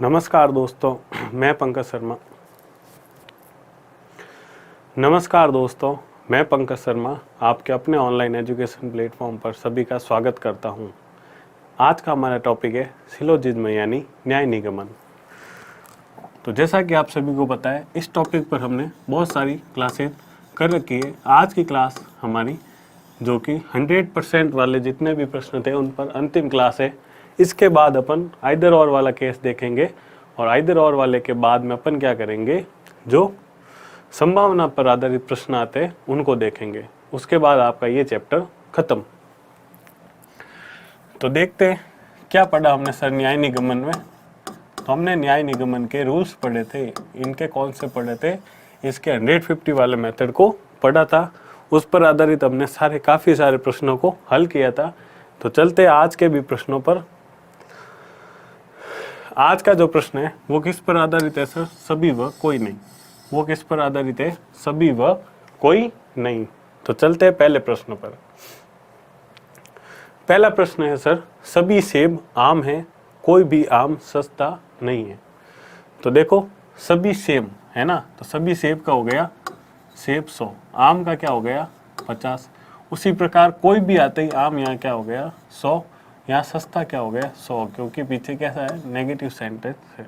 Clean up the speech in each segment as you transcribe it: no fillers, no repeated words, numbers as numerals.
नमस्कार दोस्तों, मैं पंकज शर्मा। आपके अपने ऑनलाइन एजुकेशन प्लेटफॉर्म पर सभी का स्वागत करता हूं। आज का हमारा टॉपिक है सिलोजिज्म यानी न्याय निगमन। तो जैसा कि आप सभी को पता है, इस टॉपिक पर हमने बहुत सारी क्लासेस कर रखी है। आज की क्लास हमारी जो कि 100% वाले जितने भी प्रश्न थे उन पर अंतिम क्लास है। इसके बाद अपन आइदर और वाला केस देखेंगे और आइदर और वाले के बाद में अपन क्या करेंगे, जो संभावना पर आधारित प्रश्न आते हैं उनको देखेंगे। उसके बाद आपका ये चैप्टर खत्म। तो देखते हैं क्या पढ़ा हमने सर न्याय निगमन में। तो हमने न्याय निगमन के रूल्स पढ़े थे, इनके कौन से पढ़े थे, इसके 150 वाले मेथड को पढ़ा था। उस पर आधारित हमने काफ़ी सारे प्रश्नों को हल किया था। तो चलते आज के भी प्रश्नों पर। आज का जो प्रश्न है वो किस पर आधारित है सर? सभी व कोई नहीं। वो किस पर आधारित है? सभी व कोई नहीं। तो चलते हैं पहले प्रश्न पर। पहला प्रश्न है सर, सभी सेब आम हैं, कोई भी आम सस्ता नहीं है। तो देखो, सभी सेब है ना, तो सभी सेब का हो गया सेब 100, आम का क्या हो गया 50। उसी प्रकार कोई भी आते ही आम यहाँ क्या हो गया 100, यहाँ सस्ता क्या हो गया 100, क्योंकि पीछे कैसा है नेगेटिव सेंटेंस है।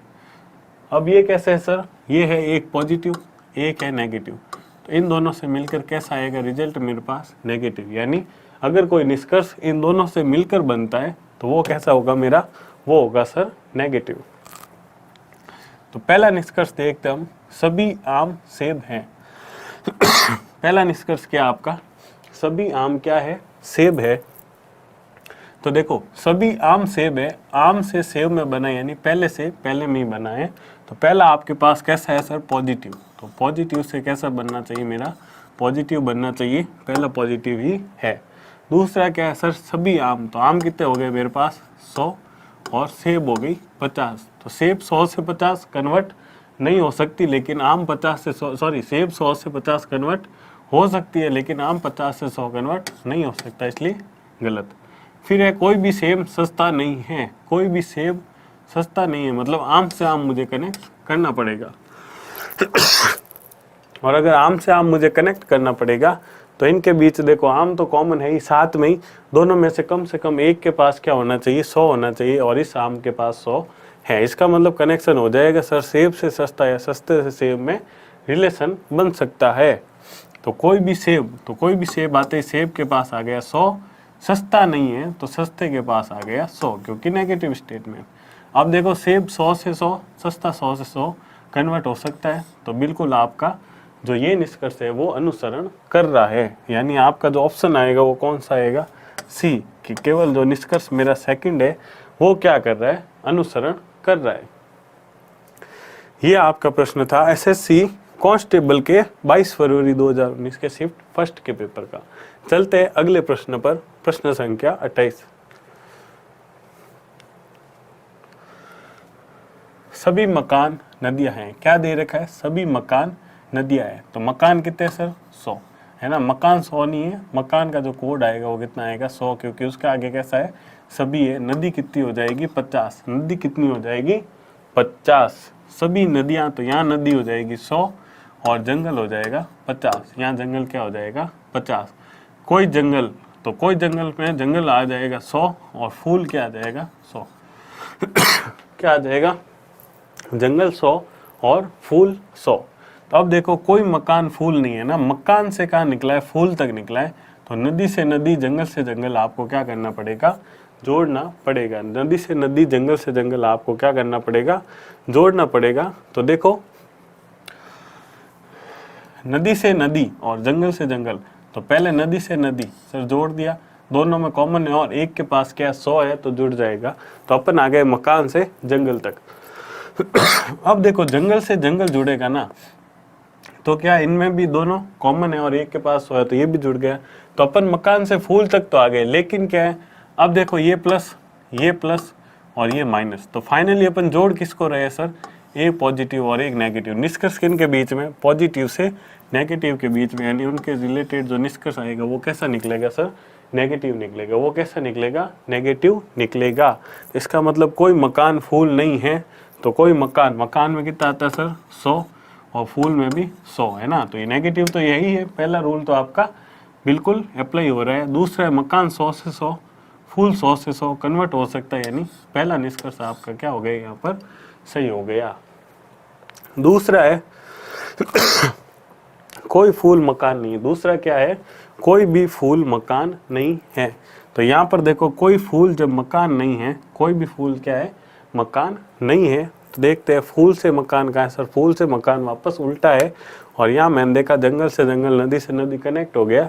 अब ये कैसे है सर? ये है एक पॉजिटिव, एक है नेगेटिव, तो इन दोनों से मिलकर कैसा आएगा रिजल्ट मेरे पास? नेगेटिव। यानी अगर कोई निष्कर्ष इन दोनों से मिलकर बनता है तो वो कैसा होगा मेरा? वो होगा सर नेगेटिव। तो पहला निष्कर्ष देखते हम, सभी आम सेब हैं। पहला निष्कर्ष क्या आपका? सभी आम क्या है? सेब है। तो देखो, सभी आम सेब है, आम से सेब में बना यानी पहले से पहले में ही बना है। तो पहला आपके पास कैसा है सर? पॉजिटिव। तो पॉजिटिव से कैसा बनना चाहिए मेरा? पॉजिटिव बनना चाहिए, पहला पॉजिटिव ही है। दूसरा क्या है सर? सभी आम। तो आम कितने हो गए मेरे पास? 100 और सेब हो गई 50। तो सेब 100 से 50 कन्वर्ट नहीं हो सकती, लेकिन आम 50 से 100, सॉरी सेब 100 से 50 कन्वर्ट हो सकती है, लेकिन आम 50 से 100 कन्वर्ट नहीं हो सकता, इसलिए गलत। फिर है कोई भी सेब सस्ता नहीं है। कोई भी सेब सस्ता नहीं है, मतलब आम से आम मुझे कनेक्ट करना पड़ेगा। और अगर आम से आम मुझे कनेक्ट करना पड़ेगा तो इनके बीच देखो, आम तो कॉमन है ही, साथ में ही दोनों में से कम एक के पास क्या होना चाहिए? 100 होना चाहिए, और इस आम के पास 100 है। इसका मतलब कनेक्शन हो जाएगा सर, सेब से सस्ता या सस्ते से सेब में रिलेशन बन सकता है। तो कोई भी सेब आते ही सेब के पास आ गया 100, सस्ता नहीं है तो सस्ते के पास आ गया 100, क्योंकि नेगेटिव स्टेटमेंट। अब देखो, सेब 100 से 100, सस्ता 100 से 100 कन्वर्ट हो सकता है। तो बिल्कुल आपका जो ये निष्कर्ष है वो अनुसरण कर रहा है। यानी आपका जो ऑप्शन आएगा वो कौन सा आएगा? सी, कि केवल जो निष्कर्ष मेरा सेकंड है वो क्या कर रहा है? अनुसरण कर रहा है। ये आपका प्रश्न था एसएससी कांस्टेबल के 22 फरवरी 2019 के शिफ्ट फर्स्ट के पेपर का। चलते हैं अगले प्रश्न पर, प्रश्न संख्या 28। सभी मकान नदियां हैं। क्या दे रखा है? सभी मकान नदियां हैं। तो मकान कितने सर? 100 है ना। मकान 100 नहीं है, मकान का जो कोड आएगा वो कितना आएगा? 100, क्योंकि उसके आगे कैसा है? सभी है। नदी कितनी हो जाएगी? 50। नदी कितनी हो जाएगी? 50। सभी नदियां, तो यहाँ नदी हो जाएगी 100 और जंगल हो जाएगा 50। यहाँ जंगल क्या हो जाएगा? 50। कोई जंगल, तो कोई जंगल में जंगल आ जाएगा 100 और फूल क्या आ जाएगा? 100। क्या आ जाएगा? जंगल 100 और फूल 100। तो अब देखो, कोई मकान फूल नहीं है ना, मकान से कहाँ निकला है? फूल तक निकला है। तो नदी से नदी, जंगल से जंगल आपको क्या करना पड़ेगा? जोड़ना पड़ेगा। नदी से नदी, जंगल से जंगल आपको क्या करना पड़ेगा? जोड़ना पड़ेगा। तो देखो, नदी से नदी और जंगल से जंगल, तो पहले नदी से नदी सर जोड़ दिया, दोनों में कॉमन है और एक के पास क्या 100 है तो जुड़ जाएगा। तो अपन आ गए मकान से जंगल तक। अब देखो, जंगल से जंगल जुड़ेगा ना, तो क्या इनमें भी दोनों कॉमन है और एक के पास 100 है तो ये भी जुड़ गया। तो अपन मकान से फूल तक तो आ गए, लेकिन क्या है, अब देखो ये प्लस और ये माइनस। तो फाइनली अपन जोड़ किसको रहे सर? एक पॉजिटिव और एक नेगेटिव। निष्कर्ष किन के बीच में? पॉजिटिव से नेगेटिव के बीच में, यानी उनके रिलेटेड जो निष्कर्ष आएगा वो कैसा निकलेगा सर? नेगेटिव निकलेगा। वो कैसा निकलेगा? नेगेटिव निकलेगा। इसका मतलब कोई मकान फूल नहीं है तो कोई मकान, मकान में कितना आता है सर 100, और फूल में भी 100 है ना, तो ये नेगेटिव तो यही है, पहला रूल तो आपका बिल्कुल अप्लाई हो रहा है। दूसरा है मकान 100 से 100, फूल 100 से 100 कन्वर्ट हो सकता है, यानी पहला निष्कर्ष आपका क्या हो गया यहाँ पर सही हो गया। दूसरा है कोई फूल मकान नहीं है, दूसरा क्या है कोई भी फूल मकान नहीं है। तो यहाँ पर देखो कोई फूल जब मकान नहीं है, कोई भी फूल क्या है मकान नहीं है, तो देखते हैं फूल से मकान कहाँ है सर, फूल से मकान वापस उल्टा है, और यहाँ मैंने देखा जंगल से जंगल, नदी से नदी कनेक्ट हो गया,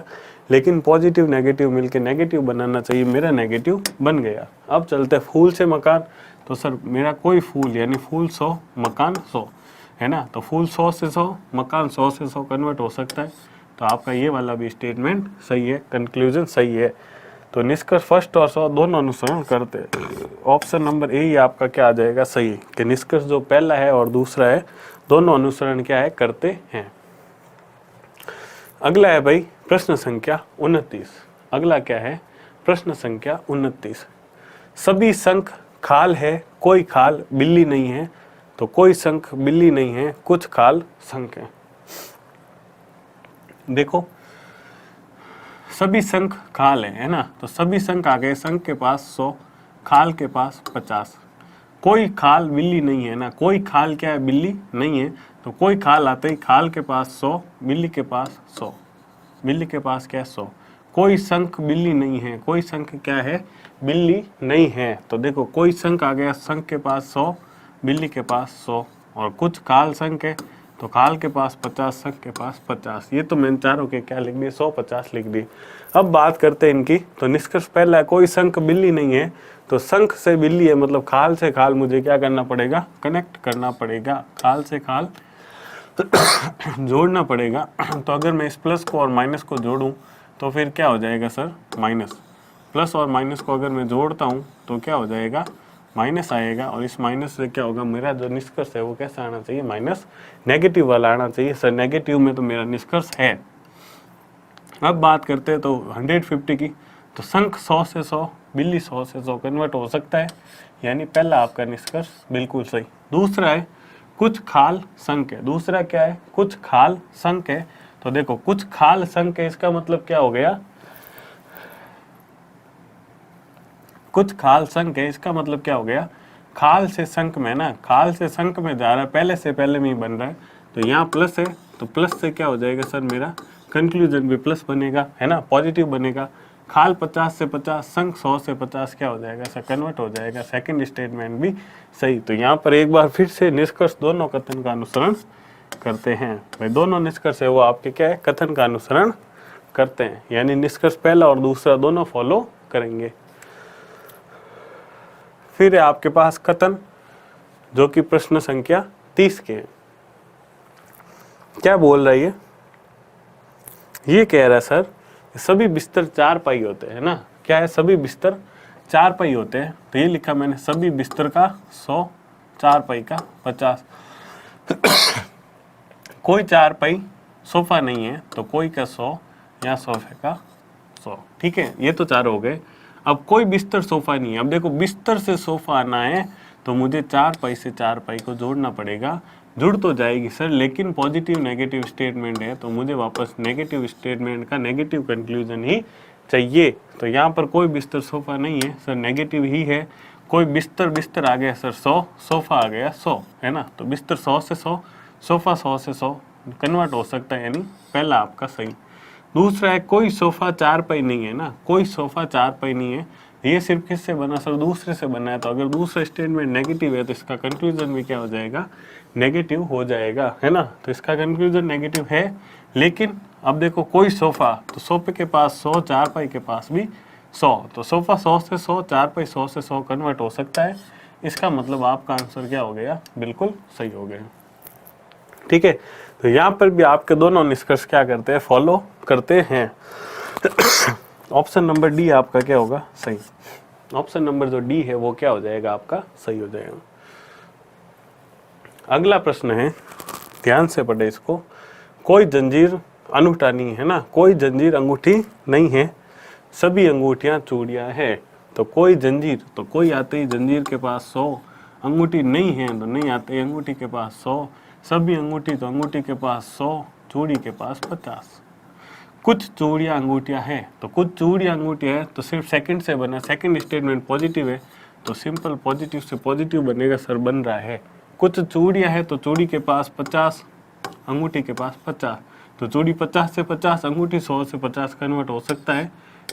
लेकिन पॉजिटिव नेगेटिव मिलके नेगेटिव बनाना चाहिए, मेरा नेगेटिव बन गया। अब चलते फूल से मकान, तो सर मेरा कोई फूल यानी फूल 100 मकान 100 है ना, तो फूल 100 से 100 मकान 100 से 100 कन्वर्ट हो सकता है, तो आपका ये वाला भी स्टेटमेंट सही है, कंक्लूजन सही है। तो निष्कर्ष फर्स्ट और 100 दोनों अनुसरण करते हैं। ऑप्शन नंबर ए ही आपका क्या आ जाएगा सही, कि निष्कर्ष जो पहला है और दूसरा है दोनों अनुसरण क्या है करते हैं। अगला है भाई प्रश्न संख्या 29। अगला क्या है प्रश्न संख्या 29। सभी शंख खाल है, कोई खाल बिल्ली नहीं है, तो कोई शंख बिल्ली नहीं है, कुछ खाल शंख है। देखो सभी शंख खाल है ना, तो सभी शंख आ गए, शंख के पास 100, खाल के पास 50, कोई खाल बिल्ली नहीं है ना, कोई खाल क्या है बिल्ली नहीं है, तो कोई खाल आते ही खाल के पास 100, बिल्ली के पास 100, बिल्ली के पास क्या है 100, कोई शंख बिल्ली नहीं है, कोई शंख क्या है बिल्ली नहीं है, तो देखो कोई शंख आ गया, शंख के पास 100, बिल्ली के पास 100, और कुछ खाल शंख है, तो खाल के पास 50, शंख के पास 50, ये तो मैंने चारों के क्या लिख दिए 150 लिख दी। अब बात करते हैं इनकी, तो निष्कर्ष पहला है कोई शंख बिल्ली नहीं है, तो शंख से बिल्ली है मतलब खाल से खाल मुझे क्या करना पड़ेगा कनेक्ट करना पड़ेगा, खाल से खाल जोड़ना पड़ेगा। तो अगर मैं इस प्लस को और माइनस को जोड़ूं तो फिर क्या हो जाएगा सर माइनस, प्लस और माइनस को अगर मैं जोड़ता हूं तो क्या हो जाएगा माइनस आएगा, और इस माइनस से क्या होगा मेरा जो निष्कर्ष है वो कैसा आना चाहिए माइनस नेगेटिव वाला आना चाहिए। सर नेगेटिव में तो मेरा निष्कर्ष है। अब बात करते हैं तो 150 की, तो शंख 100 से 100, बिल्ली 100 से 100 कन्वर्ट हो सकता है, यानी पहला आपका निष्कर्ष बिल्कुल सही। दूसरा है कुछ खाल शंख है, दूसरा क्या है कुछ खाल शंख है, तो देखो कुछ खाल शंख है, इसका मतलब क्या हो गया कुछ खाल शंख है, इसका मतलब क्या हो गया खाल से शंख में ना, खाल से शंख में जा रहा है, पहले से पहले में ही बन रहा है, तो यहाँ प्लस है, तो प्लस से क्या हो जाएगा सर मेरा कंक्लूजन भी प्लस बनेगा है ना, पॉजिटिव बनेगा। खाल 50 से 50, शंख 100 से 50 क्या हो जाएगा सर कन्वर्ट हो जाएगा, सेकंड स्टेटमेंट भी सही। तो यहाँ पर एक बार फिर से निष्कर्ष दोनों कथन का अनुसरण करते हैं। भाई दोनों निष्कर्ष है वो आपके क्या है कथन का अनुसरण करते हैं, यानी निष्कर्ष पहला और दूसरा दोनों फॉलो करेंगे। फिर है आपके पास कथन जो कि प्रश्न संख्या 30 के हैं। क्या बोल रहा है ये कह रहा है सर सभी बिस्तर 4 पाई होते हैं ना, क्या है सभी बिस्तर 4 पाई होते हैं, तो ये लिखा मैंने सभी बिस्तर का 100, 4 पाई का 50। कोई 4 पाई सोफा नहीं है, तो कोई का 100 या सोफे का 100, ठीक है ये तो 4 हो गए। अब कोई बिस्तर सोफा नहीं है, अब देखो बिस्तर से सोफा आना है तो मुझे 4 पाई से 4 पाई को जोड़ना पड़ेगा, जुड़ तो जाएगी सर, लेकिन पॉजिटिव नेगेटिव स्टेटमेंट है तो मुझे वापस नेगेटिव स्टेटमेंट का नेगेटिव कंक्लूजन ही चाहिए। तो यहाँ पर कोई बिस्तर सोफा नहीं है सर, नेगेटिव ही है। कोई बिस्तर आ गया सर 100, सोफा आ गया 100 है ना, तो बिस्तर 100 से 100, सोफा 100 से 100 कन्वर्ट हो सकता है, यानी पहला आपका सही। दूसरा है कोई सोफा 4 पाई नहीं है ना, कोई सोफा 4 पाई नहीं है, ये सिर्फ किससे बना सर दूसरे से बना है, तो अगर दूसरा स्टेटमेंट नेगेटिव है तो इसका कंक्लूजन भी क्या हो जाएगा नेगेटिव हो जाएगा है ना, तो इसका कंक्लूजन नेगेटिव है। लेकिन अब देखो कोई सोफा, तो सोफे के पास 100, 4 पाई के पास भी 100, तो सोफा 100 से 100, 4 पाई 100 से 100 कन्वर्ट हो सकता है, इसका मतलब आपका आंसर क्या हो गया बिल्कुल सही हो गया, ठीक है। तो यहाँ पर भी आपके दोनों निष्कर्ष क्या करते हैं फॉलो करते हैं। ऑप्शन नंबर डी आपका क्या होगा सही, ऑप्शन नंबर जो डी है वो क्या हो जाएगा आपका सही हो जाएगा। अगला प्रश्न है, ध्यान से पढ़े इसको, कोई जंजीर अंगूठा नहीं है ना, कोई जंजीर अंगूठी नहीं है, सभी अंगूठियां चूड़ियां है, तो कोई जंजीर, तो कोई आते ही जंजीर के पास 100, अंगूठी नहीं है तो नहीं आते, अंगूठी के पास 100, सभी अंगूठी तो अंगूठी के पास 100, चूड़ी के पास 50। कुछ चूड़ियाँ अंगूठियाँ हैं, तो कुछ चूड़ियाँ अंगूठियाँ है तो सिर्फ सेकंड से बना, सेकंड स्टेटमेंट पॉजिटिव है तो सिंपल पॉजिटिव से पॉजिटिव बनेगा सर, बन रहा है। कुछ चूड़ियाँ है तो चूड़ी के पास 50, अंगूठी के पास 50, तो चूड़ी 50 से 50, अंगूठी 100 से 50 कन्वर्ट हो सकता है।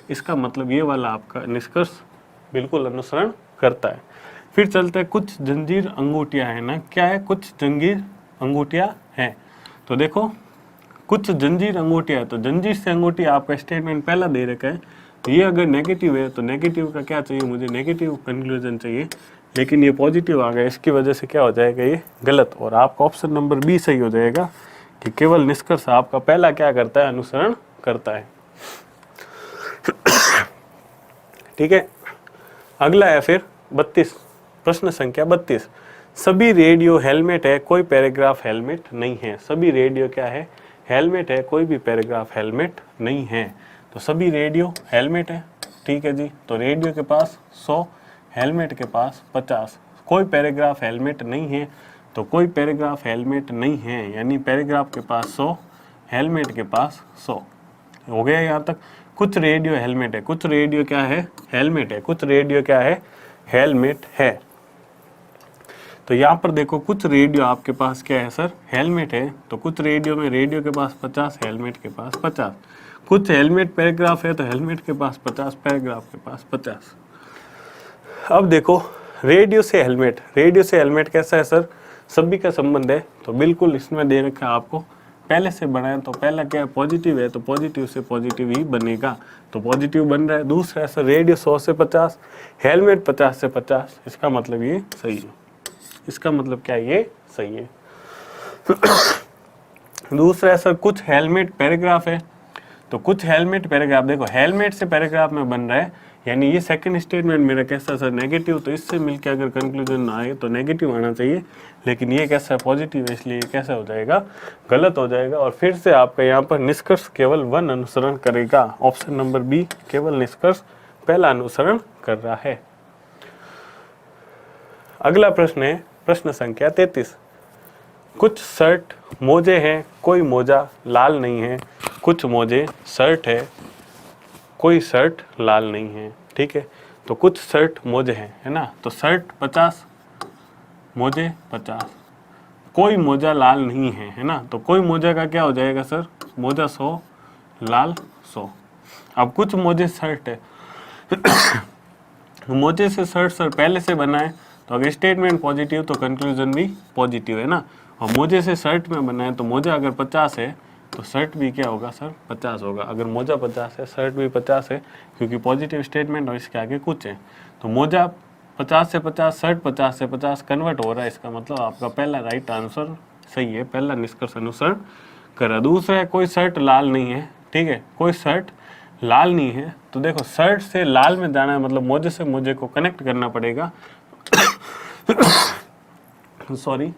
इसका मतलब ये वाला आपका निष्कर्ष बिल्कुल अनुसरण करता है। फिर चलते हैं, कुछ जंजीर अंगूठियाँ हैं ना, क्या है, कुछ जंजीर अंगूठियाँ हैं। तो देखो कुछ जंजीर अंगूठियाँ है, तो जंजीर से अंगूठी आपका स्टेटमेंट पहला दे रखा है, तो ये अगर नेगेटिव है तो नेगेटिव का क्या चाहिए, मुझे नेगेटिव कंक्लूजन चाहिए, लेकिन ये पॉजिटिव आ गया, इसकी वजह से क्या हो जाएगा, ये गलत, और आपका ऑप्शन नंबर बी सही हो जाएगा कि केवल निष्कर्ष आपका पहला क्या करता है, अनुसरण करता है। ठीक है, अगला है फिर 32, प्रश्न संख्या 32, सभी रेडियो हेलमेट है, कोई पैराग्राफ हेलमेट नहीं है। सभी रेडियो क्या है, हेलमेट है, कोई भी पैराग्राफ हेलमेट नहीं है। तो सभी रेडियो हेलमेट है, ठीक है जी, तो रेडियो के पास 100, हेलमेट के पास 50, कोई पैराग्राफ हेलमेट नहीं है, तो कोई पैराग्राफ हेलमेट नहीं है, यानी पैराग्राफ के पास 100, हेलमेट के पास 100 हो गया यहाँ तक। कुछ रेडियो हेलमेट है, कुछ रेडियो क्या है, हेलमेट है, कुछ रेडियो क्या है, हेलमेट है। तो यहाँ पर देखो कुछ रेडियो आपके पास क्या है सर, हेलमेट है, तो कुछ रेडियो में रेडियो के पास 50, हेलमेट के पास 50, कुछ हेलमेट पैराग्राफ है तो हेलमेट के पास 50, पैराग्राफ के पास 50। अब देखो रेडियो से हेलमेट, रेडियो से हेलमेट कैसा है सर, सभी का संबंध है, तो बिल्कुल इसमें दे रखा है आपको, पहले से बनाए तो पहला क्या है, पॉजिटिव है, तो पॉजिटिव से पॉजिटिव ही बनेगा, तो पॉजिटिव बन रहा है। दूसरा है सर रेडियो 100 से 50, हेलमेट 50 से 50, इसका मतलब ये सही है, इसका मतलब क्या है, ये सही है। दूसरा है सर कुछ हेलमेट पैराग्राफ है, तो कुछ हेलमेट पैराग्राफ, देखो हेलमेट से पैराग्राफ में बन रहा है, यानी ये सेकंड स्टेटमेंट मेरा कैसा सर, नेगेटिव, तो इससे मिलकर अगर कंक्लूजन ना आए तो नेगेटिव आना चाहिए, लेकिन ये कैसा है, पॉजिटिव है, इसलिए ये कैसा हो जाएगा, गलत हो जाएगा। और फिर से आपका यहाँ पर निष्कर्ष केवल 1 अनुसरण करेगा, ऑप्शन नंबर बी केवल निष्कर्ष पहला अनुसरण कर रहा है। अगला प्रश्न है प्रश्न संख्या 33, कुछ शर्ट मोजे हैं, कोई मोजा लाल नहीं है, कुछ मोजे शर्ट है, कोई शर्ट लाल नहीं है, ठीक है, तो कुछ शर्ट मोजे हैं, है ना, तो शर्ट 50, मोजे 50, कोई मोजा लाल नहीं है ना, तो कोई मोजा का क्या हो जाएगा सर, मोजा 100, लाल 100। अब कुछ मोजे शर्ट है, मोजे से शर्ट सर पहले से बना है, तो अगर स्टेटमेंट पॉजिटिव तो कंक्लूजन भी पॉजिटिव है ना, और मोजे से शर्ट में बना है, तो मोजा अगर 50 है तो शर्ट भी क्या होगा सर, 50 होगा। अगर मोजा 50 है, शर्ट भी 50 है, क्योंकि पॉजिटिव स्टेटमेंट और इसके आगे कुछ है, तो मोजा 50 से 50, शर्ट 50 से 50 कन्वर्ट हो रहा है, इसका मतलब आपका पहला राइट आंसर सही है, पहला निष्कर्ष अनुसरण करा। दूसरा है कोई शर्ट लाल नहीं है, ठीक है, कोई शर्ट लाल नहीं है, तो देखो शर्ट से लाल में जाना है, मतलब मोजे से मोजे को कनेक्ट करना पड़ेगा, सॉरी,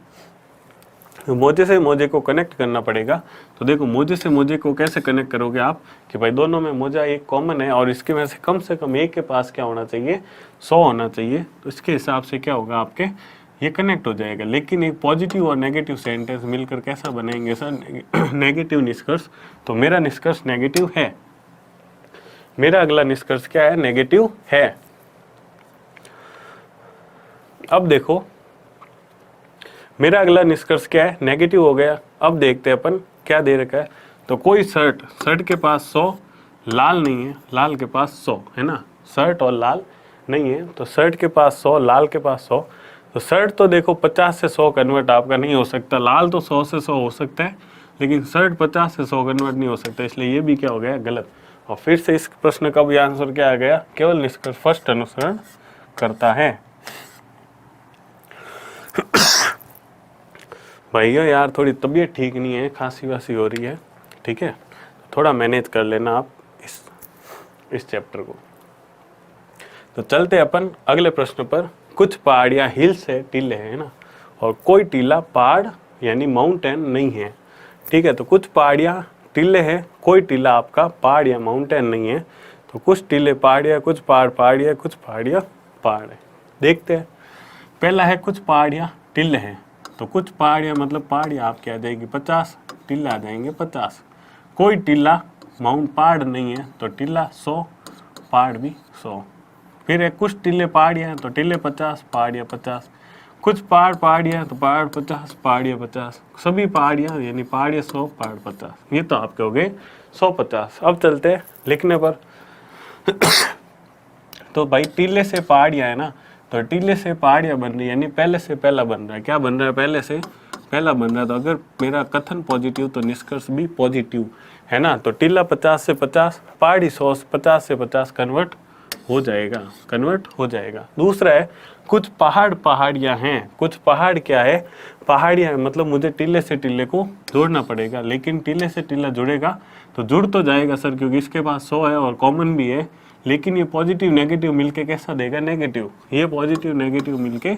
मोजे से मोजे को कनेक्ट करना पड़ेगा। तो देखो मोजे से मोजे को कैसे कनेक्ट करोगे आप, कि भाई दोनों में मोजा एक कॉमन है और इसके में से कम एक के पास क्या होना चाहिए, 100 होना चाहिए, तो इसके हिसाब से क्या होगा आपके, ये कनेक्ट हो जाएगा। लेकिन एक पॉजिटिव और नेगेटिव सेंटेंस मिलकर कैसा बनाएंगे सर, नेगेटिव निष्कर्ष, तो मेरा निष्कर्ष नेगेटिव है, मेरा अगला निष्कर्ष क्या है, नेगेटिव है। अब देखो मेरा अगला निष्कर्ष क्या है, नेगेटिव हो गया। अब देखते हैं अपन क्या दे रखा है, तो कोई शर्ट, शर्ट के पास 100, लाल नहीं है, लाल के पास 100 है ना, शर्ट और लाल नहीं है, तो शर्ट के पास 100, लाल के पास 100, तो शर्ट तो देखो 50 से 100 कन्वर्ट आपका नहीं हो सकता, लाल तो 100 से 100 हो सकता है, लेकिन शर्ट 50 से 100 कन्वर्ट नहीं हो सकता, इसलिए ये भी क्या हो गया, गलत। और फिर से इस प्रश्न का भी आंसर क्या आ गया, केवल निष्कर्ष फर्स्ट अनुसरण करता है। भैया यार थोड़ी तबीयत ठीक नहीं है, खांसी वासी हो रही है, ठीक है, थोड़ा मैनेज कर लेना आप इस चैप्टर को। तो चलते अपन अगले प्रश्न पर। कुछ पहाड़ियाँ हिल्स है, टीले है ना, और कोई टीला पहाड़ यानी माउंटेन नहीं है, ठीक है, तो कुछ पहाड़ियाँ टीले है, कोई टीला आपका पहाड़ या माउंटेन नहीं है, तो कुछ टीले पहाड़ियाँ, कुछ पहाड़ पहाड़ियाँ, कुछ पहाड़ियाँ पहाड़ है। देखते हैं पहला है कुछ पहाड़ियाँ टिल्ले हैं, तो कुछ पहाड़ियाँ मतलब पहाड़ियाँ आपकी आ जाएगी 50, टिल्ला आ जाएंगे 50। कोई टिल्ला माउंट पहाड़ नहीं है तो टिल्ला 100, पहाड़ भी 100। फिर है कुछ टिल्ले पहाड़ियाँ हैं तो टिल्ले 50, पहाड़ियाँ 50। कुछ पहाड़ियाँ हैं तो पहाड़ 50, पहाड़ियाँ 50। सभी पहाड़ियाँ यानी पहाड़ियाँ 100, पहाड़ 50। ये तो आपके हो गए 150। अब चलते हैं लिखने पर। तो भाई टिल्ले से पहाड़ियाँ है ना, तो टिल्ले से पहाड़ियाँ बन रही है यानी पहले से पहला बन रहा है। क्या बन रहा है? पहले से पहला बन रहा है। तो अगर मेरा कथन पॉजिटिव तो निष्कर्ष भी पॉजिटिव है ना। तो टिल्ला 50 से 50, पहाड़ी 100 50 से 50 कन्वर्ट हो जाएगा। दूसरा है कुछ पहाड़ियाँ हैं। कुछ पहाड़ क्या है? पहाड़ियाँ मतलब मुझे टिल्ले से टिल्ले को जोड़ना पड़ेगा, लेकिन टिल्ले से टिल्ला जुड़ेगा तो जुड़ तो जाएगा सर, क्योंकि इसके पास 100 है और कॉमन भी है, लेकिन ये पॉजिटिव नेगेटिव मिलके कैसा देगा? नेगेटिव। ये पॉजिटिव नेगेटिव मिलके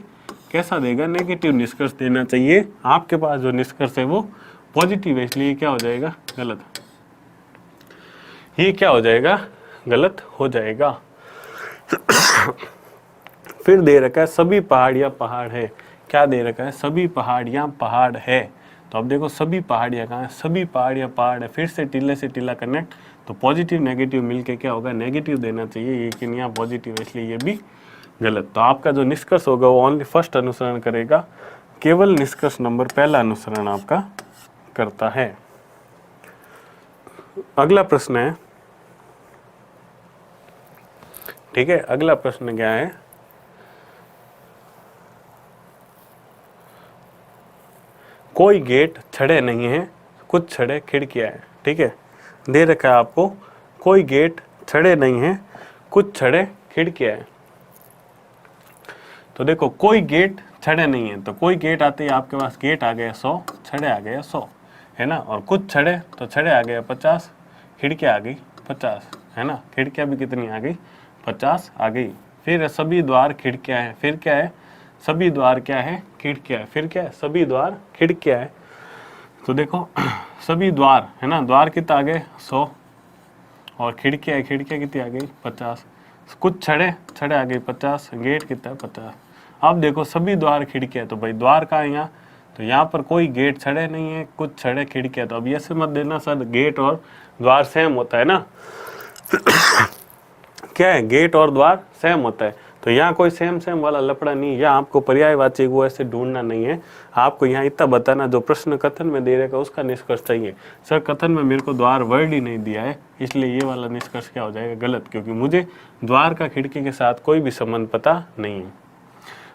कैसा देगा? नेगेटिव निष्कर्ष देना चाहिए। आपके पास जो निष्कर्ष है वो पॉजिटिव है, इसलिए क्या हो जाएगा? गलत। ये क्या हो जाएगा? गलत हो जाएगा। फिर दे रखा है सभी पहाड़ियाँ पहाड़ है। क्या दे रखा है? सभी पहाड़ियाँ पहाड़ है। तो अब देखो सभी पहाड़ियाँ कहाँ है? सभी पहाड़ियाँ पहाड़ है। फिर से टिल्ले से टिल्ला कनेक्ट, तो पॉजिटिव नेगेटिव मिलके क्या होगा? नेगेटिव देना चाहिए, लेकिन यहाँ पॉजिटिव है इसलिए ये भी गलत। तो आपका जो निष्कर्ष होगा वो ओनली फर्स्ट अनुसरण करेगा, केवल निष्कर्ष नंबर पहला अनुसरण आपका करता है। अगला प्रश्न है, ठीक है, अगला प्रश्न क्या है? कोई गेट छड़े नहीं है, कुछ छड़े खिड़कियां हैं। ठीक है, दे रखा है आपको कोई गेट छड़े नहीं है, कुछ छड़े खिड़कियां हैं। तो देखो कोई गेट छड़े नहीं है, तो कोई गेट आते ही आपके पास गेट आ गया 100, छड़े आ गए 100, है ना। और कुछ छड़े, तो छड़े आ गया 50, खिड़कियां आ गई 50, है ना। खिड़कियां भी कितनी आ गई? 50 आ गई। फिर सभी द्वार खिड़कियां हैं। फिर क्या है? सभी द्वार क्या है? खिड़कियां है। फिर क्या है? सभी द्वार खिड़कियां है। तो देखो सभी द्वार है ना, द्वार कितना आ गए? 100, और खिड़कियां है, खिड़कियां कितनी आ गई? 50। कुछ छड़े आ गई 50, गेट कितना है? 50। अब देखो सभी द्वार खिड़कियां, तो भाई द्वार कहाँ है यहाँ? तो यहाँ पर कोई गेट छड़े नहीं है, कुछ छड़े खिड़कियां। तो अब ये से मत देना सर गेट और द्वार सेम होता है ना। क्या है? गेट और द्वार सेम होता है। तो यहाँ कोई सेम वाला लफड़ा नहीं, यहाँ आपको पर्यायवाची वो ऐसे ढूंढना नहीं है। आपको यहाँ इतना बताना जो प्रश्न कथन में दे रहेगा उसका निष्कर्ष चाहिए। सर कथन में मेरे को द्वार वर्ड ही नहीं दिया है, इसलिए ये वाला निष्कर्ष क्या हो जाएगा? गलत, क्योंकि मुझे द्वार का खिड़की के साथ कोई भी संबंध पता नहीं है।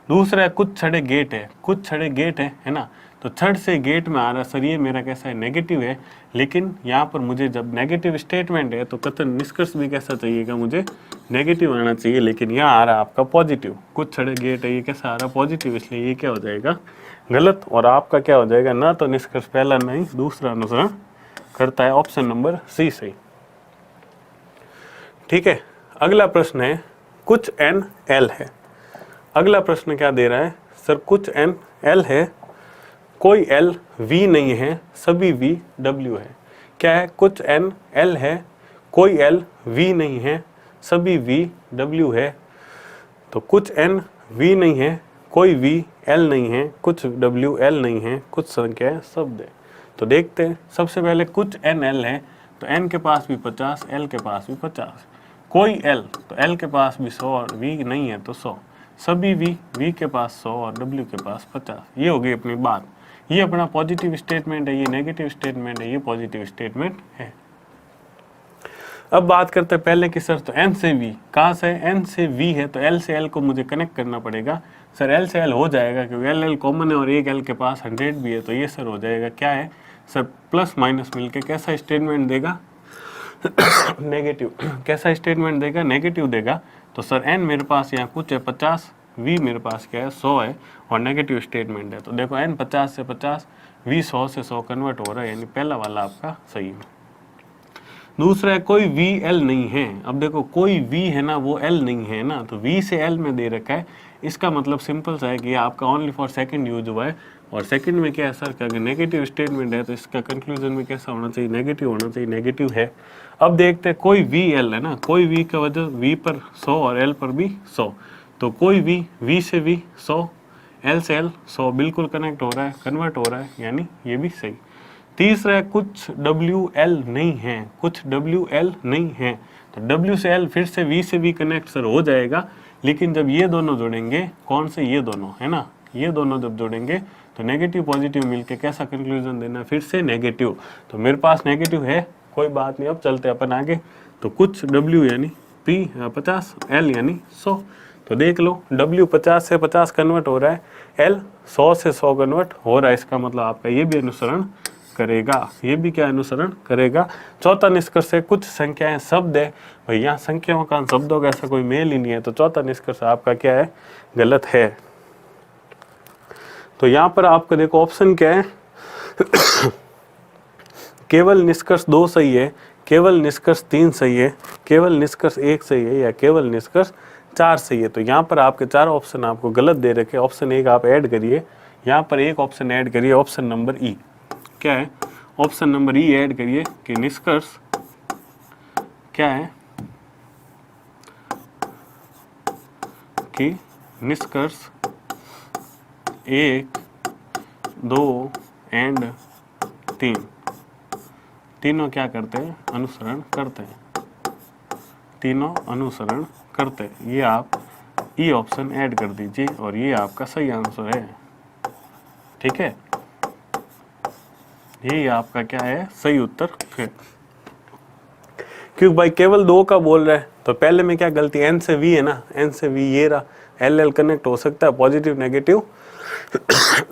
दूसरा है कुछ छड़े गेट है। कुछ छड़े गेट है ना। तो छड़ से गेट में आ रहा सर, ये मेरा कैसा है? नेगेटिव है। लेकिन यहाँ पर मुझे जब नेगेटिव स्टेटमेंट है तो कथन निष्कर्ष भी कैसा चाहिएगा? मुझे नेगेटिव आना चाहिए, लेकिन यहाँ आ रहा है आपका पॉजिटिव। कुछ छड़े गेट है, ये कैसा आ रहा? पॉजिटिव, इसलिए ये क्या हो जाएगा? गलत। और आपका क्या हो जाएगा? ना तो निष्कर्ष पहला नहीं दूसरा अनुसरण करता है। ऑप्शन नंबर सी सही। ठीक है, अगला प्रश्न है कुछ एन एल है। अगला प्रश्न क्या दे रहा है? सर कुछ एन एल है, कोई एल वी नहीं है, सभी वी डब्ल्यू है। क्या है? कुछ एन एल है, कोई एल वी नहीं है, सभी वी डब्ल्यू है। तो कुछ एन वी नहीं है, कोई वी एल नहीं है, कुछ डब्ल्यू एल नहीं है, कुछ संख्या शब्द है। तो देखते हैं, सबसे पहले कुछ एन एल है, तो एन के पास भी 50, एल के पास भी 50। कोई एल, तो एल के पास भी 100 और वी नहीं है तो 100। सभी वी के पास 100 और डब्ल्यू के पास 50। ये हो गई अपनी बात। ये अपना पॉजिटिव स्टेटमेंट है, ये नेगेटिव स्टेटमेंट है, ये पॉजिटिव स्टेटमेंट है। अब बात करते हैं पहले की सर, तो एन से वी, कहाँ से? एन से वी है, तो एल से एल को मुझे कनेक्ट करना पड़ेगा। सर एल से एल हो जाएगा, क्योंकि एल एल कॉमन है और एक एल के पास 100 भी है, तो ये सर हो जाएगा। क्या है सर? प्लस माइनस मिलके कैसा स्टेटमेंट देगा? नेगेटिव। कैसा स्टेटमेंट देगा? नेगेटिव देगा। तो सर एन मेरे पास यहाँ कुछ है 50, वी मेरे पास क्या है? 100 है, और नेगेटिव स्टेटमेंट है। तो देखो एन 50 से 50, वी 100 से 100 कन्वर्ट हो रहा है, यानी पहला वाला आपका सही है। दूसरा है कोई वी एल नहीं है। अब देखो कोई वी है ना, वो एल नहीं है ना, तो वी से एल में दे रखा है। इसका मतलब सिंपल सा है कि आपका ओनली फॉर सेकंड यूज हुआ है, और सेकंड में क्या है सर? क्योंकि नेगेटिव स्टेटमेंट है तो इसका कंक्लूजन में कैसा होना चाहिए? नेगेटिव होना चाहिए, नेगेटिव है। अब देखते हैं कोई वी एल है ना, कोई वी का वजह वी पर 100 और एल पर भी 100। तो कोई वी से भी 100 L से L 100 बिल्कुल कनेक्ट हो रहा है, कन्वर्ट हो रहा है, यानी ये भी सही। तीसरा है कुछ WL नहीं है, कुछ WL नहीं है, तो W से L फिर से V से भी कनेक्ट सर हो जाएगा, लेकिन जब ये दोनों जुड़ेंगे, कौन से ये दोनों है ना, ये दोनों जब जुड़ेंगे तो नेगेटिव पॉजिटिव मिलके कैसा कंक्लूजन देना, फिर से नेगेटिव। तो मेरे पास नेगेटिव है, कोई बात नहीं, अब चलते अपन आगे। तो कुछ W यानी P 50, L यानी 100। तो देख लो W 50 से 50 कन्वर्ट हो रहा है, L 100 से 100 कन्वर्ट हो रहा है, इसका मतलब आपका ये भी अनुसरण करेगा, ये भी क्या अनुसरण करेगा। चौथा निष्कर्ष है कुछ संख्याएं शब्द है, भाई यहाँ संख्याओं का शब्दों का ऐसा कोई मेल ही नहीं है, तो चौथा निष्कर्ष आपका क्या है, गलत है। तो यहाँ पर आपका देखो ऑप्शन क्या है केवल निष्कर्ष 2 सही है, केवल निष्कर्ष 3 सही है, केवल निष्कर्ष 1 सही है, या केवल निष्कर्ष 4 सही है। तो यहाँ पर आपके 4 ऑप्शन आपको गलत दे रखे, ऑप्शन 1 आप ऐड करिए, यहाँ पर एक ऑप्शन ऐड करिए, ऑप्शन नंबर ई। क्या है, ऑप्शन नंबर ई ऐड करिए कि निष्कर्ष क्या है, कि निष्कर्ष 1, 2 एंड 3 तीनों क्या करते हैं, अनुसरण करते हैं, तीनों अनुसरण करते हैं। ये आप ई ऑप्शन ऐड कर दीजिए और ये आपका सही आंसर है, ठीक है, ये आपका क्या है, सही उत्तर है। क्योंकि भाई केवल 2 का बोल रहा है, तो पहले में क्या गलती, एन से वी है ना, एन से वी ये रहा, एल एल कनेक्ट हो सकता है, पॉजिटिव नेगेटिव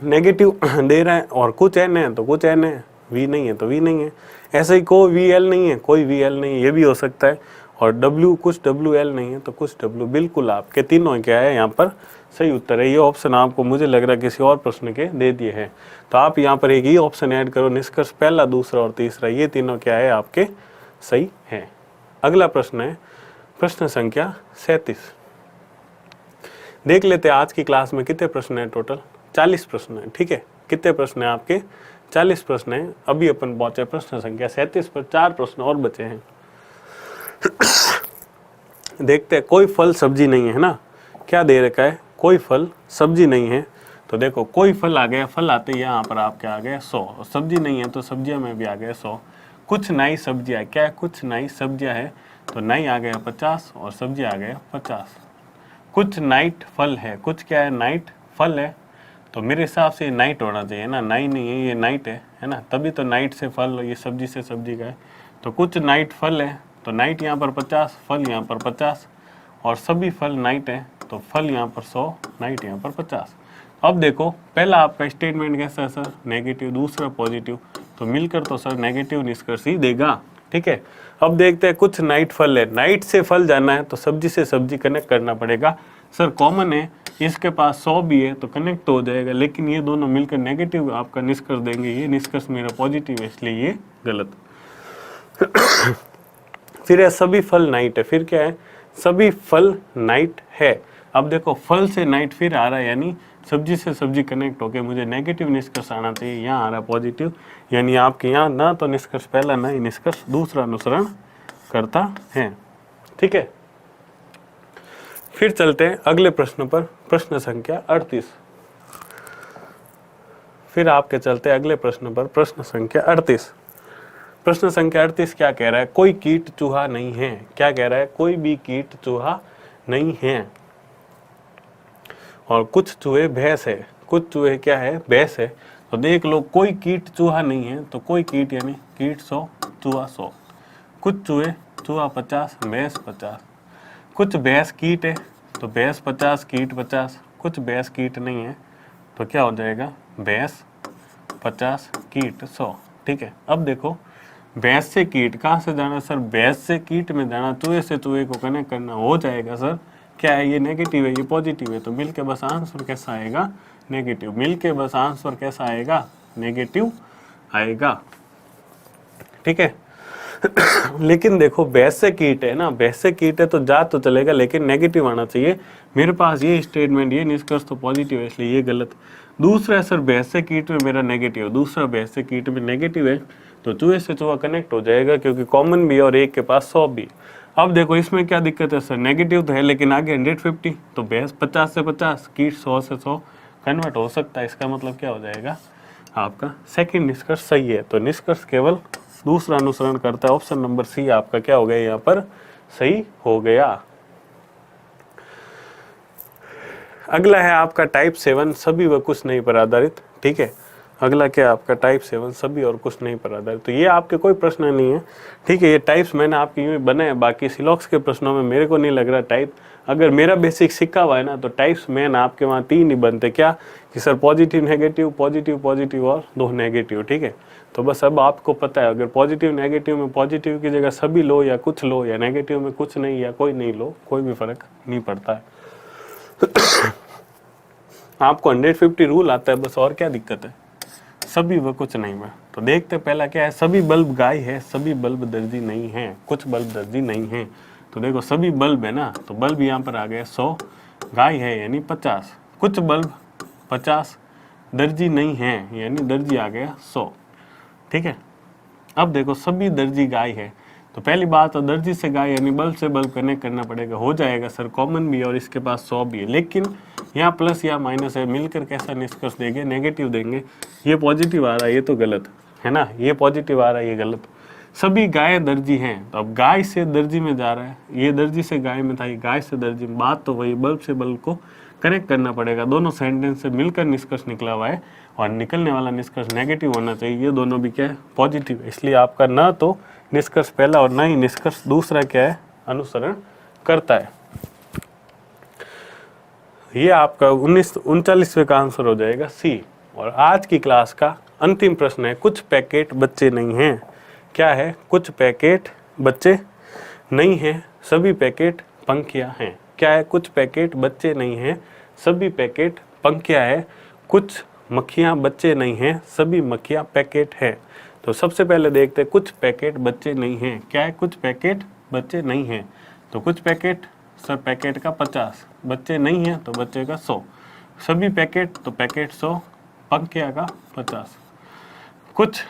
नेगेटिव दे रहा है, और कुछ एन है तो कुछ एन है, वी नहीं है तो वी नहीं है, ऐसे ही कोई वी एल नहीं है, कोई वी एल नहीं है, ये भी हो सकता है, और डब्ल्यू कुछ डब्ल्यू एल नहीं है तो कुछ डब्ल्यू, बिल्कुल आपके तीनों क्या है यहाँ पर सही उत्तर है। ये ऑप्शन आपको मुझे लग रहा है किसी और प्रश्न के दे दिए हैं, तो आप यहाँ पर एक ही ऑप्शन ऐड करो, निष्कर्ष पहला, दूसरा और तीसरा, ये तीनों क्या है आपके सही है। अगला प्रश्न है प्रश्न संख्या 37। देख लेते हैं आज की क्लास में कितने प्रश्न है, टोटल 40 प्रश्न है, ठीक है, कितने प्रश्न है आपके, 40 प्रश्न है। अभी अपन पहुंचे प्रश्न संख्या 37 पर, 4 प्रश्न और बचे हैं। देखते हैं, कोई फल सब्जी नहीं है ना, क्या दे रखा है, कोई फल सब्जी नहीं है, तो देखो कोई फल आ गया, फल आते ही यहाँ पर आपके आ गया 100, और सब्जी नहीं है तो सब्जियां में भी आ गया 100। कुछ नई सब्जियां, क्या है, कुछ नई सब्जियां है, तो नई आ गया 50 और सब्जी आ गया 50। कुछ नाइट फल है, कुछ क्या है, नाइट फल है, तो मेरे हिसाब से नाइट होना चाहिए ना, नाई नहीं है, ये नाइट है ना, तभी तो नाइट से फल, ये सब्जी से सब्जी का है, तो कुछ नाइट फल है, तो नाइट यहाँ पर 50, फल यहाँ पर 50, और सभी फल नाइट है, तो फल यहाँ पर 100, नाइट यहाँ पर 50। अब देखो पहला आपका स्टेटमेंट कैसा है सर, नेगेटिव, दूसरा पॉजिटिव, तो मिलकर तो सर नेगेटिव निष्कर्ष ही देगा, ठीक है। अब देखते हैं, कुछ नाइट फल है, नाइट से फल जाना है तो सब्जी से सब्जी कनेक्ट करना पड़ेगा, सर कॉमन है, इसके पास 100 भी है तो कनेक्ट तो हो जाएगा, लेकिन ये दोनों मिलकर नेगेटिव आपका निष्कर्ष देंगे, ये निष्कर्ष मेरा पॉजिटिव है, इसलिए ये गलत। फिर है सभी फल नाइट है, फिर क्या है, सभी फल नाइट है। अब देखो फल से नाइट फिर आ रहा है, यानी सब्जी से सब्जी कनेक्ट होके मुझे नेगेटिव निष्कर्ष आना चाहिए, यहाँ आ रहा है पॉजिटिव, यानी आपके यहाँ ना तो निष्कर्ष पहला ना ही निष्कर्ष दूसरा अनुसरण करता है, ठीक है। फिर चलते हैं अगले प्रश्न पर, प्रश्न संख्या 38। फिर आपके चलते अगले प्रश्न पर, प्रश्न संख्या 38। प्रश्न संख्या 38 क्या कह रहा है, कोई कीट चूहा नहीं है, क्या कह रहा है, कोई भी कीट चूहा नहीं है, और कुछ चूहे भैंस है, कुछ चूहे क्या है, भैंस है, तो देख लो कोई कीट चूहा नहीं है, तो कोई कीट यानी कीट 100, चूहा 100, कुछ चूहे, चूहा 50, भैंस 50, कुछ भैंस कीट है, तो भैंस 50, कीट 50, कुछ भैंस कीट नहीं है, तो क्या हो जाएगा, भैंस 50, कीट 100, ठीक है। अब देखो भैंस से कीट कहाँ से जाना सर, भैंस से कीट में जाना, चूहे से चूहे को कनेक्ट करना, हो जाएगा सर, क्या है, ये नेगेटिव है, ये पॉजिटिव है, तो मिलके बस आंसर कैसा आएगा, नेगेटिव, मिलके बस आंसर कैसा आएगा, नेगेटिव आएगा, ठीक है। लेकिन देखो भैंस से कीट है ना, भैंस से कीट है तो जा तो चलेगा, लेकिन नेगेटिव आना चाहिए, मेरे पास ये स्टेटमेंट, ये निष्कर्ष तो पॉजिटिव है, इसलिए ये गलत। दूसरा है सर भैंस से कीट में मेरा नेगेटिव, दूसरा भैंस से कीट में नेगेटिव है, तो चूहे से चूहा कनेक्ट हो जाएगा, क्योंकि कॉमन भी है और एक के पास 100 भी। अब देखो इसमें क्या दिक्कत है सर, नेगेटिव तो है लेकिन आगे 150, तो भैंस 50 से 50, कीट 100 से 100 कन्वर्ट हो सकता है, इसका मतलब क्या हो जाएगा आपका सेकंड निष्कर्ष सही है। तो निष्कर्ष केवल दूसरा अनुसरण करता है, ऑप्शन नंबर सी आपका क्या हो गया यहाँ पर सही हो गया। अगला है आपका टाइप 7 सभी व कुछ नहीं पर आधारित। ठीक है, अगला क्या आपका टाइप 7 सभी और कुछ नहीं पर आधारित। तो ये आपके कोई प्रश्न नहीं है। ठीक है, ये टाइप्स मैंने आपके यूं बनाए, बाकी सिलॉक्स के प्रश्नों में मेरे को नहीं लग रहा टाइप, अगर मेरा बेसिक सिक्का हुआ है ना तो टाइप्स मैन आपके वहाँ 3 ही बनते। क्या कि sir positive negative, positive positive और 2 नेगेटिव। ठीक है, तो बस अब आपको पता है, अगर पॉजिटिव नेगेटिव में पॉजिटिव की जगह सभी लो या कुछ लो, या नेगेटिव में कुछ नहीं या कोई नहीं लो, कोई भी फर्क नहीं पड़ता है। आपको 150 रूल आता है बस, और क्या दिक्कत है, सभी व कुछ नहीं में। तो देखते पहला क्या है, सभी बल्ब गाय है, सभी बल्ब दर्जी नहीं है, कुछ बल्ब दर्जी नहीं है। तो देखो सभी बल्ब है ना, तो बल्ब यहाँ पर आ गया 100, गाय है यानी 50, कुछ बल्ब 50, दर्जी नहीं है यानी दर्जी आ गया 100। ठीक है, अब देखो सभी दर्जी गाय है, तो पहली बात तो दर्जी से गाय यानी बल्ब से बल्ब कनेक्ट करना पड़ेगा, हो जाएगा सर कॉमन भी है और इसके पास 100 भी है, लेकिन यहाँ प्लस या माइनस है, मिलकर कैसा निष्कर्ष देंगे, नेगेटिव देंगे। ये पॉजिटिव आ रहा है, ये तो गलत है ना, ये पॉजिटिव आ रहा है, ये गलत। सभी गाय दर्जी हैं, तो अब गाय से दर्जी में जा रहा है, ये दर्जी से गाय में था, ये गाय से दर्जी में, बात तो वही, बल्ब से बल्ब को कनेक्ट करना पड़ेगा, दोनों सेंटेंस से मिलकर निष्कर्ष निकला हुआ है और निकलने वाला निष्कर्ष नेगेटिव होना चाहिए। ये दोनों भी क्या है, पॉजिटिव है, इसलिए आपका ना तो निष्कर्ष पहला और ना ही निष्कर्ष दूसरा क्या है, अनुसरण करता है। ये आपका 39वें का आंसर हो जाएगा सी। और आज की क्लास का अंतिम प्रश्न है, कुछ पैकेट बच्चे नहीं हैं। क्या है, कुछ पैकेट बच्चे नहीं हैं, सभी पैकेट पंखियां हैं। क्या है, कुछ पैकेट बच्चे नहीं हैं, सभी पैकेट पंखियां है। कुछ मक्खियां बच्चे नहीं हैं, सभी मक्खियां पैकेट है। तो सबसे पहले देखते हैं कुछ पैकेट बच्चे नहीं हैं। क्या है, कुछ पैकेट बच्चे नहीं हैं, तो कुछ पैकेट सर पैकेट का 50, बच्चे नहीं हैं तो बच्चे का 100, सभी पैकेट तो पैकेट 100, पंखिया का 50। कुछ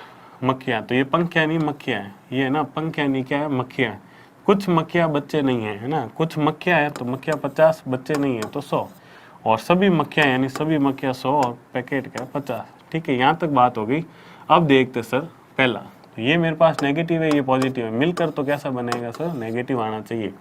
मक्खियाँ, तो ये पंखिया नहीं मक्खियाँ है, ये है ना पंखिया नहीं, क्या है मक्खियाँ है। कुछ मक्खियाँ बच्चे नहीं हैं, है ना, कुछ मक्खियाँ है तो मक्खियाँ 50, बच्चे नहीं है तो 100, और सभी मक्खियाँ यानी सभी मक्खियाँ 100 और पैकेट का 50। ठीक है, यहाँ तक बात हो गई। अब देखते सर पहला, तो ये मेरे पास नेगेटिव है, ये पॉजिटिव है, मिलकर तो कैसा बनेगा सर, नेगेटिव आना चाहिए।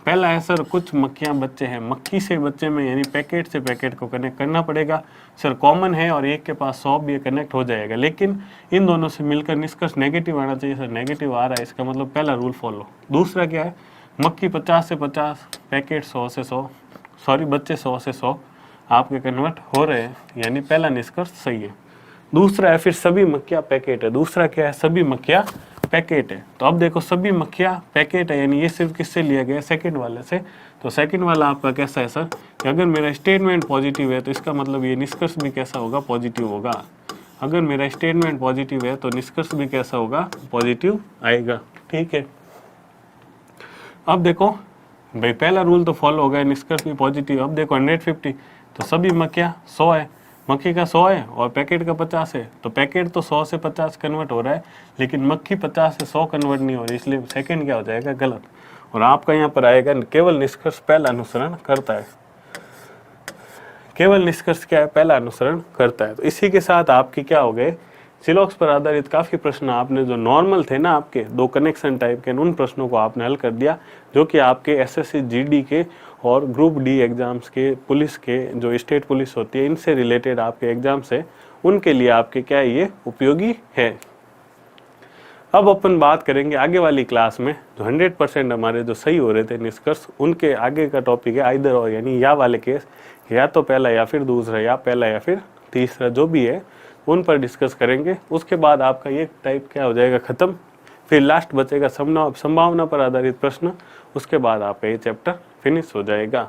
पहला है सर कुछ मक्खियाँ बच्चे हैं, मक्खी से बच्चे में यानी पैकेट से पैकेट को कनेक्ट करना पड़ेगा। सर कॉमन है और एक के पास 100 भी कनेक्ट हो जाएगा, लेकिन इन दोनों से मिलकर निष्कर्ष नेगेटिव आना चाहिए। सर नेगेटिव आ रहा है, इसका मतलब पहला रूल फॉलो। दूसरा क्या है, मक्खी 50 से 50, पैकेट 100 से 100, सॉरी बच्चे 100 से 100 आपके कन्वर्ट हो रहे हैं, यानी पहला निष्कर्ष सही है। दूसरा है फिर सभी मक्खियाँ पैकेट है। दूसरा क्या है, सभी मक्खियाँ पैकेट है। तो अब देखो सभी मक्खियाँ पैकेट है, यानी ये सिर्फ किससे लिया गया, सेकंड वाले से। तो सेकंड वाला आपका कैसा है सर, कि अगर मेरा स्टेटमेंट पॉजिटिव है तो इसका मतलब ये निष्कर्ष भी कैसा होगा, पॉजिटिव होगा। अगर मेरा स्टेटमेंट पॉजिटिव है तो निष्कर्ष भी कैसा होगा, पॉजिटिव आएगा। ठीक है, अब देखो भाई पहला रूल तो फॉलो हो गया, निष्कर्ष भी पॉजिटिव। अब देखो 150, तो सभी मक्खियाँ 100 है, मक्खी का 100 है और पैकेट का 50 है, तो पैकेट तो 100 से 50 कन्वर्ट हो रहा है, लेकिन मक्खी 50 से 100 कन्वर्ट नहीं हो रही, इसलिए सेकंड क्या हो जाएगा, गलत। और आपका यहाँ पर आएगा केवल निष्कर्ष पहला अनुसरण करता है। केवल निष्कर्ष क्या है, पहला अनुसरण करता है। तो इसी के साथ आपकी क्या हो गए, सिलॉक्स पर आधारित काफ़ी प्रश्न आपने जो नॉर्मल थे ना आपके 2 कनेक्शन टाइप के, उन प्रश्नों को आपने हल कर दिया, जो कि आपके एसएससी जीडी के और ग्रुप डी एग्जाम्स के, पुलिस के, जो स्टेट पुलिस होती है, इनसे रिलेटेड आपके एग्जाम्स है, उनके लिए आपके क्या है, ये उपयोगी है। अब अपन बात करेंगे आगे वाली क्लास में जो 100% हमारे जो सही हो रहे थे निष्कर्ष, उनके आगे का टॉपिक है आइदर और, यानी या वाले केस, या तो पहला या फिर दूसरा, या पहला या फिर तीसरा, जो भी है उन पर डिस्कस करेंगे। उसके बाद आपका ये टाइप क्या हो जाएगा, खत्म। फिर लास्ट बचेगा संभावना पर आधारित प्रश्न, उसके बाद आपका ये चैप्टर फिनिश हो जाएगा।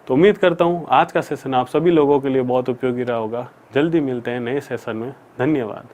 तो उम्मीद करता हूँ आज का सेशन आप सभी लोगों के लिए बहुत उपयोगी रहा होगा। जल्दी मिलते हैं नए सेशन में, धन्यवाद।